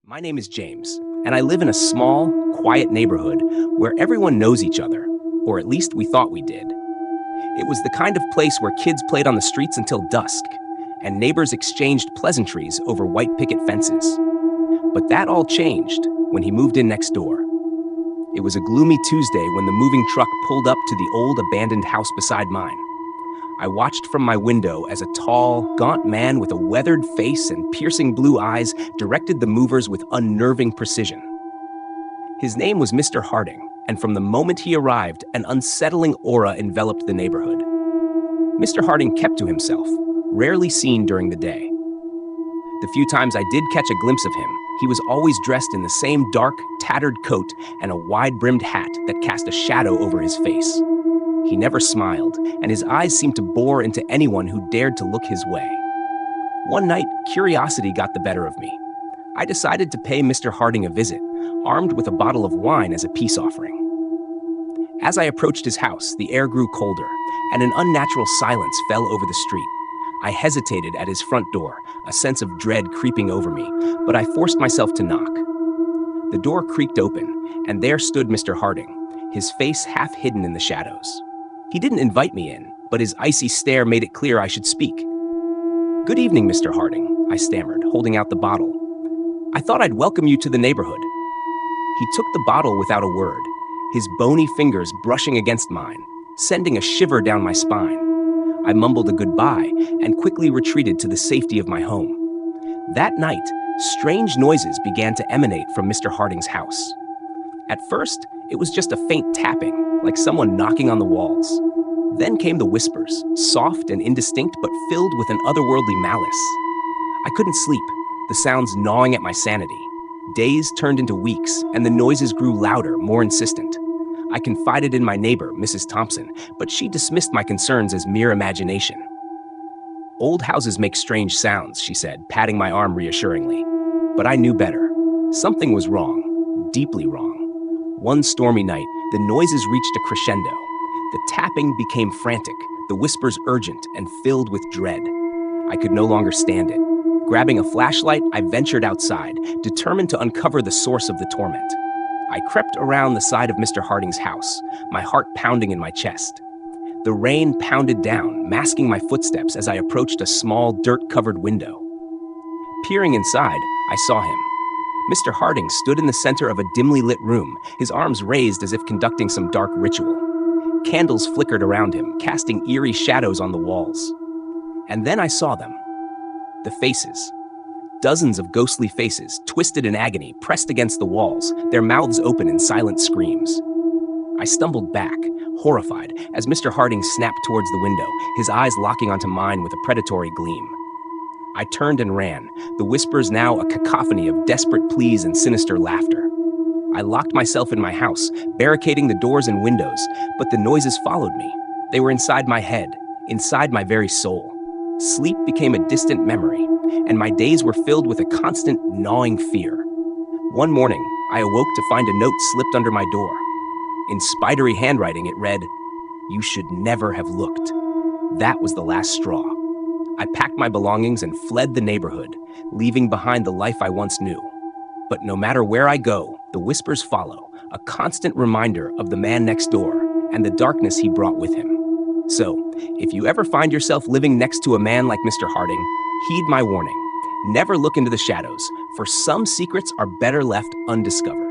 My name is James, and I live in a small, quiet neighborhood where everyone knows each other, or at least we thought we did. It was the kind of place where kids played on the streets until dusk, and neighbors exchanged pleasantries over white picket fences. But that all changed when he moved in next door. It was a gloomy Tuesday when the moving truck pulled up to the old abandoned house beside mine. I watched from my window as a tall, gaunt man with a weathered face and piercing blue eyes directed the movers with unnerving precision. His name was Mr. Harding, and from the moment he arrived, an unsettling aura enveloped the neighborhood. Mr. Harding kept to himself, rarely seen during the day. The few times I did catch a glimpse of him, he was always dressed in the same dark, tattered coat and a wide-brimmed hat that cast a shadow over his face. He never smiled, and his eyes seemed to bore into anyone who dared to look his way. One night, curiosity got the better of me. I decided to pay Mr. Harding a visit, armed with a bottle of wine as a peace offering. As I approached his house, the air grew colder, and an unnatural silence fell over the street. I hesitated at his front door, a sense of dread creeping over me, but I forced myself to knock. The door creaked open, and there stood Mr. Harding, his face half hidden in the shadows. He didn't invite me in, but his icy stare made it clear I should speak. "Good evening, Mr. Harding," I stammered, holding out the bottle. "I thought I'd welcome you to the neighborhood." He took the bottle without a word, his bony fingers brushing against mine, sending a shiver down my spine. I mumbled a goodbye and quickly retreated to the safety of my home. That night, strange noises began to emanate from Mr. Harding's house. At first, it was just a faint tapping, like someone knocking on the walls. Then came the whispers, soft and indistinct but filled with an otherworldly malice. I couldn't sleep, the sounds gnawing at my sanity. Days turned into weeks, and the noises grew louder, more insistent. I confided in my neighbor, Mrs. Thompson, but she dismissed my concerns as mere imagination. "Old houses make strange sounds," she said, patting my arm reassuringly. But I knew better. Something was wrong, deeply wrong. One stormy night, the noises reached a crescendo. The tapping became frantic, the whispers urgent and filled with dread. I could no longer stand it. Grabbing a flashlight, I ventured outside, determined to uncover the source of the torment. I crept around the side of Mr. Harding's house, my heart pounding in my chest. The rain pounded down, masking my footsteps as I approached a small, dirt-covered window. Peering inside, I saw him. Mr. Harding stood in the center of a dimly lit room, his arms raised as if conducting some dark ritual. Candles flickered around him, casting eerie shadows on the walls. And then I saw them. The faces. Dozens of ghostly faces, twisted in agony, pressed against the walls, their mouths open in silent screams. I stumbled back, horrified, as Mr. Harding snapped towards the window, his eyes locking onto mine with a predatory gleam. I turned and ran, the whispers now a cacophony of desperate pleas and sinister laughter. I locked myself in my house, barricading the doors and windows, but the noises followed me. They were inside my head, inside my very soul. Sleep became a distant memory, and my days were filled with a constant gnawing fear. One morning, I awoke to find a note slipped under my door. In spidery handwriting, it read, "You should never have looked." That was the last straw. I packed my belongings and fled the neighborhood, leaving behind the life I once knew. But no matter where I go, the whispers follow, a constant reminder of the man next door and the darkness he brought with him. So, if you ever find yourself living next to a man like Mr. Harding, heed my warning. Never look into the shadows, for some secrets are better left undiscovered.